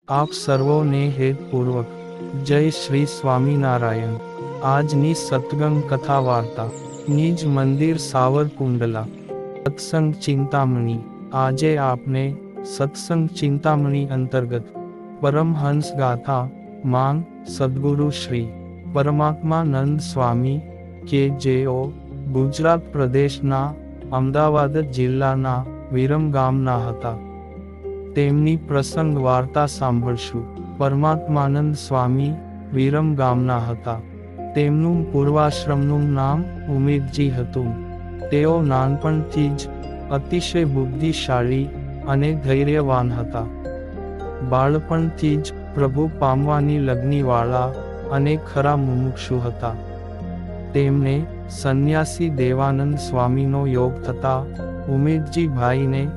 આપ સર્વોને હેતપૂર્વક જય શ્રી સ્વામિનારાયણ। આજની સત્સંગ કથા વાર્તા નિજ મંદિર સાવરકુંડલા સત્સંગ ચિંતામણી। આજે આપને સત્સંગ ચિંતામણી અંતર્ગત પરમહંસ ગાથા માંગ સદ્ગુરુ શ્રી પરમાત્માનંદ સ્વામી કે જેઓ ગુજરાત પ્રદેશના અમદાવાદ જિલ્લાના વિરમગામના હતા, તેમની પ્રસંગ વાર્તા સાંભળશું। પરમાત્માનંદ સ્વામી વિરમગામના હતા। તેમનું પૂર્વાશ્રમનું નામ ઉમેદજી હતું। તેઓ નાનપણથી જ અતિશય બુદ્ધિશાળી અને ધૈર્યવાન હતા। બાળપણથી જ પ્રભુ પામવાની લગ્નીવાળા અને ખરા મુમુક્ષુ હતા। તેમને સંન્યાસી દેવાનંદ સ્વામીનો યોગ થતા ઉમેદજી ભાઈને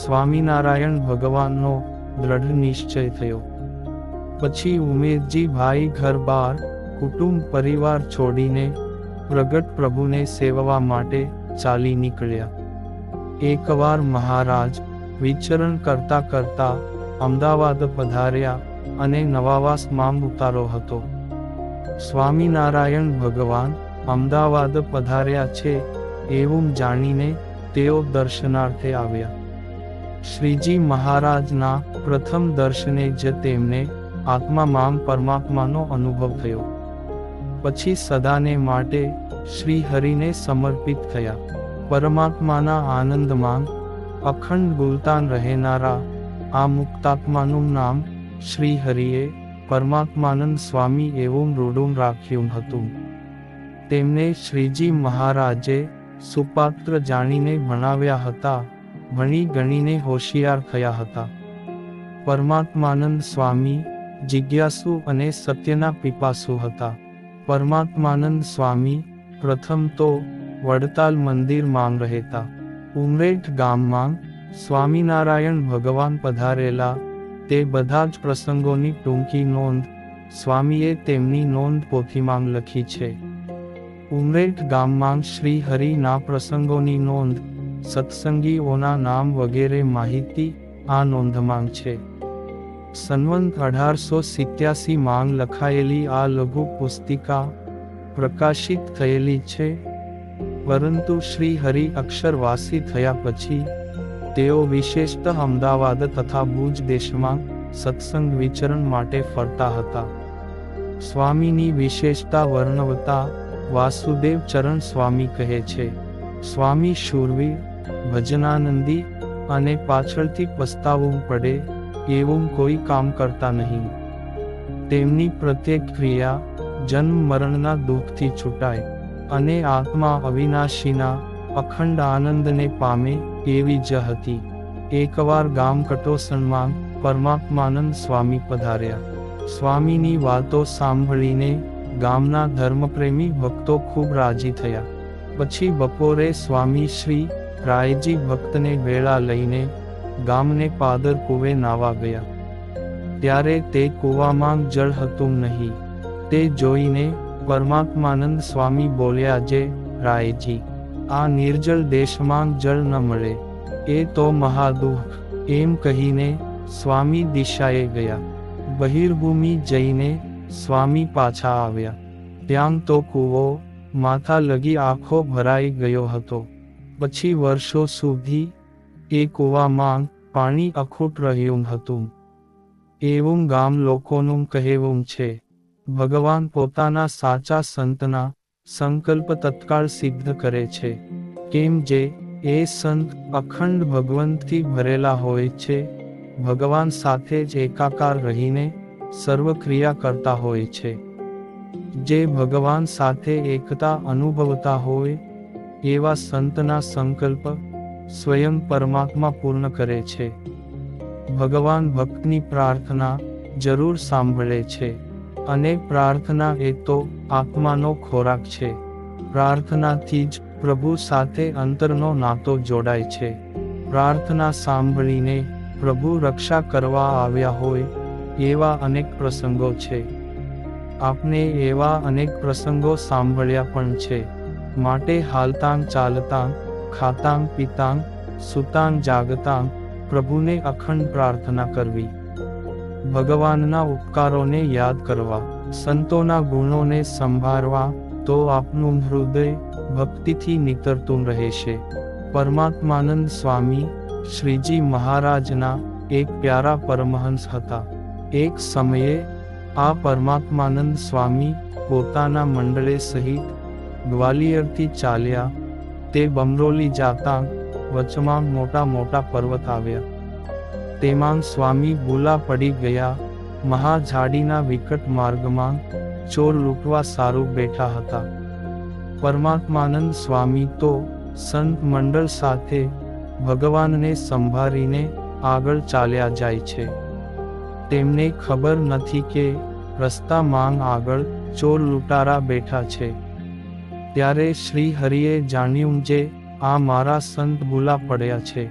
સ્વામિનારાયણ ભગવાનનો દ્રઢ નિશ્ચય થયો। પછી ઉમેદજી ભાઈ ઘર-બાર કુટુંબ પરિવાર છોડીને પ્રગટ પ્રભુને સેવવા માટે ચાલી નીકળ્યા। એકવાર મહારાજ વિચરણ કરતા કરતા અમદાવાદ પધાર્યા અને નવાવાસમાં ઉતારો હતો। સ્વામિનારાયણ ભગવાન અમદાવાદ પધાર્યા છે એવું જાણીને તેઓ દર્શનાર્થે આવ્યા। શ્રીજી મહારાજના પ્રથમ દર્શને જ તેમને આત્મામાં પરમાત્માનો અનુભવ થયો। પછી સદાને માટે શ્રી હરિને સમર્પિત થયા। પરમાત્માના આનંદમાં અખંડ ગુલતાન રહેનારા આ મુક્તાત્માનું નામ શ્રી હરિએ પરમાત્માનંદ સ્વામી એવું રૂઢું રાખ્યું હતું। તેમને શ્રીજી મહારાજે સુપાત્ર જાણીને ભણાવ્યા હતા, ભણી ગણીને હોશિયાર થયા હતા। પરમાત્માનંદ સ્વામી જિજ્ઞાસુ અને સત્યના પીપાસુ હતા। પરમાત્માનંદ સ્વામી પ્રથમ તો વડતાલ મંદિરમાં રહેતા। ઉમરેઠ ગામમાં સ્વામિનારાયણ ભગવાન પધારેલા તે બધા જ પ્રસંગોની ટૂંકી નોંધ સ્વામીએ તેમની નોંધ પોથીમાં લખી છે। ઉમરેઠ ગામમાં શ્રી હરિના પ્રસંગોની નોંધ, સત્સંગીઓના નામ વગેરે માહિતી આ નોંધમાં છે। સંવંત 1887 માં લખાયેલી આ લઘુ પુસ્તિકા પ્રકાશિત થયેલી છે, પરંતુ શ્રી હરિ અક્ષરવાસી થયા પછી તેઓ વિશેષતઃ અમદાવાદ તથા ભુજ દેશમાં સત્સંગ વિચરણ માટે ફરતા હતા। સ્વામીની વિશેષતા વર્ણવતા વાસુદેવ ચરણ સ્વામી કહે છે, સ્વામી શૂરવીર, ભજનાનંદી અને પાછળથી પસ્તાવું પડે એવું કોઈ કામ કરતા નહીં। તેમની પ્રત્યેક ક્રિયા જન્મ મરણના દુઃખથી છૂટાય અને આત્મા અવિનાશીના અખંડ આનંદને પામે એવી જ હતી। એકવાર ગામ કટોસણમાં પરમાત્માનંદ સ્વામી પધાર્યા। સ્વામીની વાતો સાંભળીને ગામના ધર્મપ્રેમી ભક્તો ખૂબ રાજી થયા। પછી બપોરે સ્વામી શ્રી રાયજી ભક્તને વેળા લઈને ગામને પાદર કૂવે નાવા ગયા। ત્યારે તે કૂવામાં જળ હતું નહીં। તે જોઈને પરમાત્માનંદ સ્વામી બોલ્યા, જે રાયજી, આ નિર્જળ દેશમાં જળ ન મળે એ તો મહાદુઃખ। એમ કહીને સ્વામી દિશાએ ગયા। બહિર્ભૂમિ જઈને સ્વામી પાછા આવ્યા। ત્યાં તો કૂવો માથા લગી આખો ભરાઈ ગયો હતો। પછી વર્ષો સુધી એ કૂવામાં પાણી અખૂટ રહ્યું હતું। એવું ગામ લોકોનું કહેવું છે। ભગવાન પોતાના સાચા સંતના સંકલ્પ તત્કાળ સિદ્ધ કરે છે, કેમ જે એ સંત અખંડ ભગવંતથી ભરેલા હોય છે, ભગવાન સાથે જ એકાકાર રહીને સર્વ ક્રિયા કરતા હોય છે। જે ભગવાન સાથે એકતા અનુભવતા હોય એવા સંતના સંકલ્પ સ્વયં પરમાત્મા પૂર્ણ કરે છે। ભગવાન ભક્તની પ્રાર્થના જરૂર સાંભળે છે, અને પ્રાર્થના એ તો આત્માનો ખોરાક છે। પ્રાર્થનાથી જ પ્રભુ સાથે અંતરનો નાતો જોડાય છે। પ્રાર્થના સાંભળીને પ્રભુ રક્ષા કરવા આવ્યા હોય એવા અનેક પ્રસંગો છે। આપને એવા અનેક પ્રસંગો સાંભળ્યા પણ છે। માટે હાલતાંગ ચાલતાંગ, ખાતાંગ પીતાંગ, સુતાંગ જાગતાંગ પ્રભુને અખંડ પ્રાર્થના કરવી। ભગવાનના ઉપકારોને યાદ કરવા, સંતોના ગુણોને સંભાળવા, તો આપનું હૃદય ભક્તિથી નીતરતું રહેશે. પરમાત્માનંદ સ્વામી શ્રીજી મહારાજના એક પ્યારા પરમહંસ હતા. એક સમયે આ પરમાત્માનંદ સ્વામી પોતાના મંડળે સહિત ગ્વાલિયરથી ચાલ્યા. તે બમરોલી જાતા વચમાં મોટા મોટા પર્વત આવ્યા. તેમાં સ્વામી ભૂલા પડી ગયા. મહાઝાડીના વિકટ માર્ગમાં ચોર લૂંટવા સારું બેઠા હતા. પરમાત્માનંદ સ્વામી તો સંત મંડળ સાથે ભગવાનને સંભાળીને આગળ ચાલ્યા જાય છે. તેમને ખબર નથી કે રસ્તામાં આગળ ચોર લૂંટારા બેઠા છે. ત્યારે શ્રી હરિએ જાણ્યું જે આ મારા સંત ભૂલા પડ્યા છે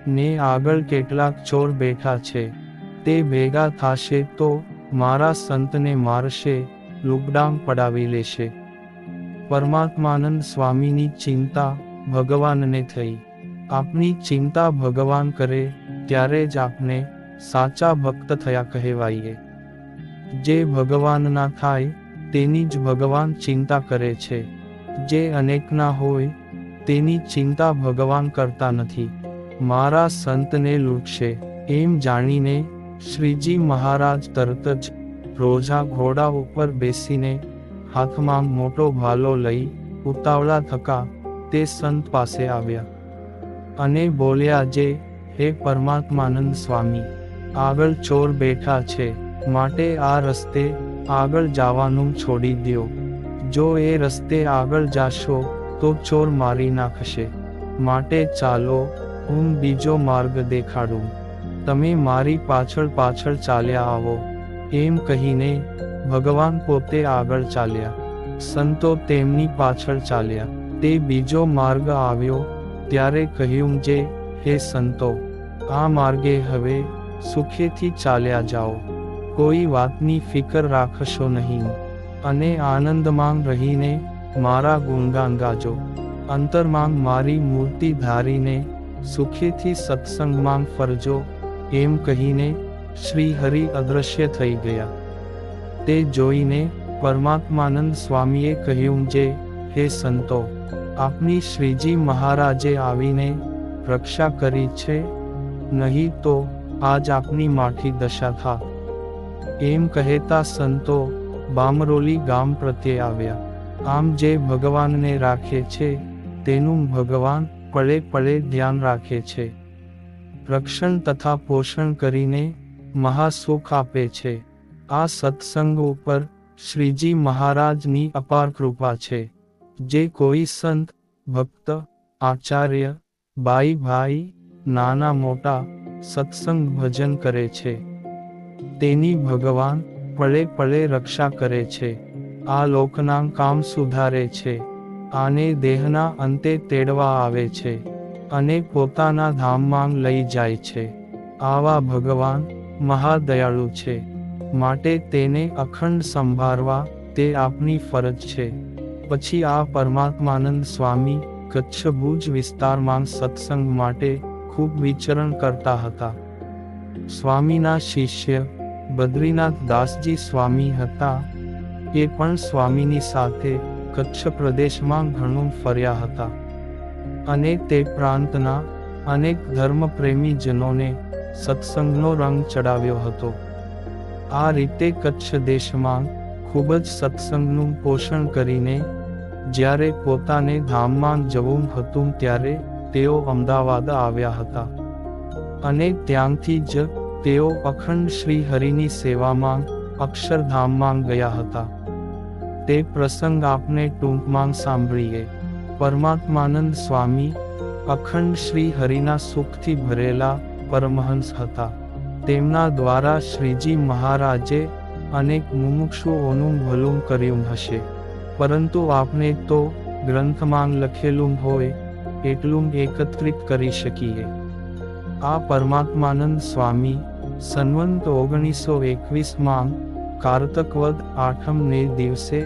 ને આગળ કેટલાક ચોર બેઠા છે. તે ભેગા થાશે તો મારા સંતને મારશે, લૂંટડામ પડાવી લેશે. પરમાત્માનંદ સ્વામીની ચિંતા ભગવાનને થઈ. આપની ચિંતા ભગવાન કરે ત્યારે જ આપને સાચા ભક્ત થયા કહેવાઈએ. જે ભગવાનના થાય તેની જ ભગવાન ચિંતા કરે છે. જે અનેકના હોય તેની ચિંતા ભગવાન કરતા નથી. મારા સંતને લૂંટશે એમ જાણીને શ્રીજી મહારાજ તરત જ રોજા ઘોડા ઉપર બેસીને હાથમાં મોટો ભાલો લઈ ઉતાવળા થકા તે સંત પાસે આવ્યા અને બોલ્યા જે હે પરમાત્માનંદ સ્વામી, આગળ ચોર બેઠા છે, માટે આ રસ્તે આગળ જવાનું છોડી દ્યો. જો એ રસ્તે આગળ જાશો તો ચોર મારી નાખશે. માટે ચાલો હું બીજો માર્ગ દેખાડું. તમે મારી પાછળ પાછળ ચાલ્યા આવો. એમ કહીને ભગવાન પોતે આગળ ચાલ્યા. સંતો તેમની પાછળ ચાલ્યા. તે બીજો માર્ગ આવ્યો ત્યારે કહ્યું જે હે સંતો, આ માર્ગે હવે સુખેથી ચાલ્યા જાઓ. કોઈ વાતની ફિકર રાખશો નહીં અને આનંદમાં રહીને મારા ગુણગાન ગાજો. અંતરમાં મારી મૂર્તિ ધારીને સુખેથી સત્સંગમાં ફરજો. એમ કહીને શ્રી હરિ અદૃશ્ય થઈ ગયા. તે જોઈને પરમાત્માનંદ સ્વામીએ કહ્યું જે હે સંતો, આપની શ્રીજી મહારાજે આવીને રક્ષા કરી છે, નહીં તો આજ આપની માઠી દશા થાત. એમ કહેતા સંતો બામરોલી ગામ પ્રત્યે આવ્યા. આમ જે ભગવાનને રાખે છે તેનું ભગવાન પળે પળે ધ્યાન રાખે છે. રક્ષણ તથા પોષણ કરીને મહાસુખ આપે છે. આ સત્સંગ ઉપર શ્રીજી મહારાજની અપાર કૃપા છે. જે કોઈ સંત, ભક્ત, આચાર્ય, બાઈ ભાઈ, નાના મોટા સત્સંગ ભજન કરે છે તેની ભગવાન પળે પળે રક્ષા કરે છે. આ લોકના કામ સુધારે છે. આને દેહના અંતે તેડવા આવે છે અને પોતાના ધામમાં લઈ જાય છે. આવા ભગવાન મહાદયાળુ છે. માટે તેને અખંડ સંભાળવા તે આપની ફરજ છે. પછી આ પરમાત્માનંદ સ્વામી કચ્છ ભુજ વિસ્તારમાં સત્સંગ માટે ખૂબ વિચરણ કરતા હતા. સ્વામીના શિષ્ય બદ્રીનાથ દાસજી સ્વામી હતા. એ પણ સ્વામીની સાથે કચ્છ પ્રદેશમાં ઘણું ફર્યા હતા અને તે પ્રાંતના અનેક ધર્મપ્રેમી જનોને સત્સંગનો રંગ ચડાવ્યો હતો. આ રીતે કચ્છ દેશમાં ખૂબ જ સત્સંગનું પોષણ કરીને જ્યારે પોતાને ધામમાં જવું હતું ત્યારે તેઓ અમદાવાદ આવ્યા હતા અને ત્યાંથી જ તેઓ અખંડ શ્રી હરિની સેવામાં અક્ષરધામમાં ગયા હતા. તે પ્રસંગ આપને ટૂંકમાં સાંભળીએ. પરમાત્માનંદ સ્વામી અખંડ શ્રી હરિના સુખથી ભરેલા પરમહંસ હતા. તેમના દ્વારા શ્રીજી મહારાજે અનેક મુમુક્ષુઓનું ભલું કર્યું હશે, પરંતુ આપણે તો ગ્રંથમાં લખેલું હોય એટલું એકત્રિત કરી શકીએ. આ પરમાત્માનંદ સ્વામી સંવંત 1921માં કારતક વદ 8ને દિવસે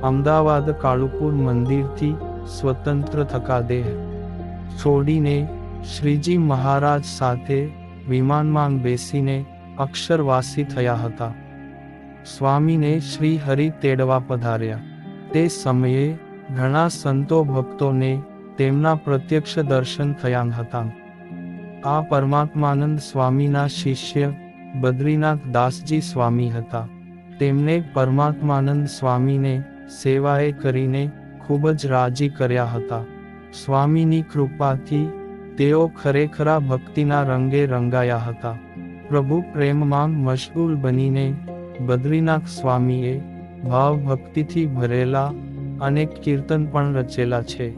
અમદાવાદ કાળુપુર મંદિરથી સ્વતંત્ર થકા દેહ છોડીને શ્રીજી મહારાજ સાથે વિમાનમાં બેસીને અક્ષરવાસી થયા હતા. સ્વામીને શ્રી હરિ તેડવા પધાર્યા. તે સમયે ઘણા સંતો ભક્તોને તેમના પ્રત્યક્ષ દર્શન થયા હતા. આ પરમાત્માનંદ સ્વામીના શિષ્ય બદ્રીનાથ દાસજી સ્વામી હતા. તેમને પરમાત્માનંદ સ્વામીને સેવાએ કરીને ખૂબ જ રાજી કર્યા હતા. સ્વામીની કૃપાથી તેઓ ખરેખરા ભક્તિના રંગે રંગાયા હતા. પ્રભુ પ્રેમમાં મશગુલ બનીને બદ્રીનાથ સ્વામીએ ભાવ ભક્તિથી ભરેલા અનેક કીર્તન પણ રચેલા છે.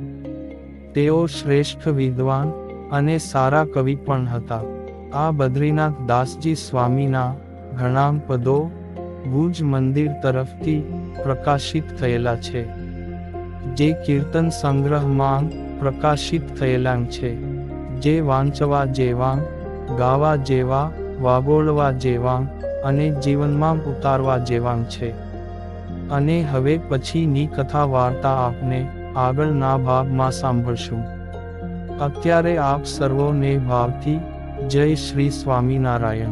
તેઓ શ્રેષ્ઠ વિદ્વાન અને સારા કવિ પણ હતા. આ બદ્રીનાથ દાસજી સ્વામીના ઘણા પદો ભુજ મંદિર તરફથી પ્રકાશિત થયેલા છે, જે કીર્તન સંગ્રહમાં પ્રકાશિત થયેલા છે, જે વાંચવા જેવા, ગાવા જેવા, વાગોળવા જેવા અને જીવનમાં ઉતારવા જેવા છે. અને હવે પછીની કથા વાર્તા આપને આગળના ભાગમાં સાંભળશું. અત્યારે આપ સર્વોને ભાવથી જય શ્રી સ્વામિનારાયણ.